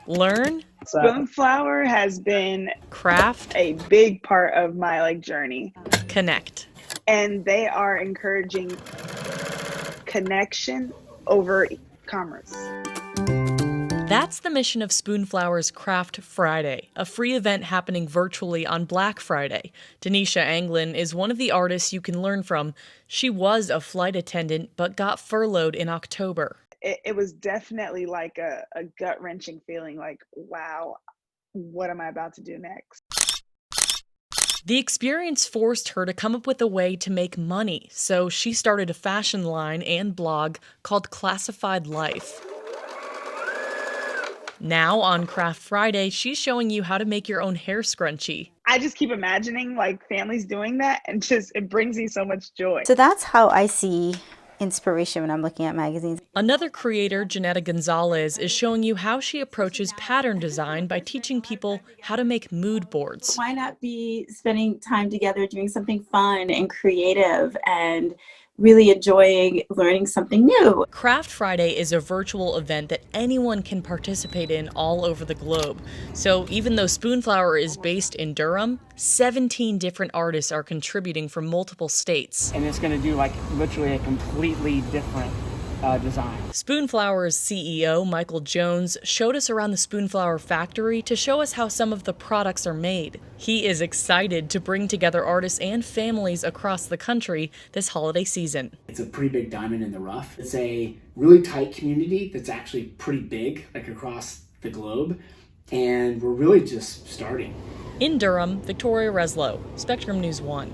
Learn, Spoonflower has been craft, a big part of my journey, connect. and they are encouraging connection over commerce. That's the mission of Spoonflower's Craft Friday, a free event happening virtually on Black Friday. Denisha Anglin is one of the artists you can learn from. She was a flight attendant but got furloughed in October. It was definitely like a gut-wrenching feeling, like, wow, what am I about to do next? The experience forced her to come up with a way to make money, so she started a fashion line and blog called Classified Life. Now on Craft Friday, she's showing you how to make your own hair scrunchie. I just keep imagining like families doing that, and just it brings me so much joy. So that's how I see inspiration when I'm looking at magazines. Another creator, Janetta Gonzalez, is showing you how she approaches pattern design by teaching people how to make mood boards. Why not be spending time together doing something fun and creative and really enjoying learning something new? Craft Friday is a virtual event that anyone can participate in all over the globe. So even though Spoonflower is based in Durham, 17 different artists are contributing from multiple states. And it's going to do like literally a completely different design. Spoonflower's CEO, Michael Jones, showed us around the Spoonflower factory to show us how some of the products are made. He is excited to bring together artists and families across the country this holiday season. It's a pretty big diamond in the rough. It's a really tight community that's actually pretty big, like across the globe, and we're really just starting. In Durham, Victoria Reslow, Spectrum News 1.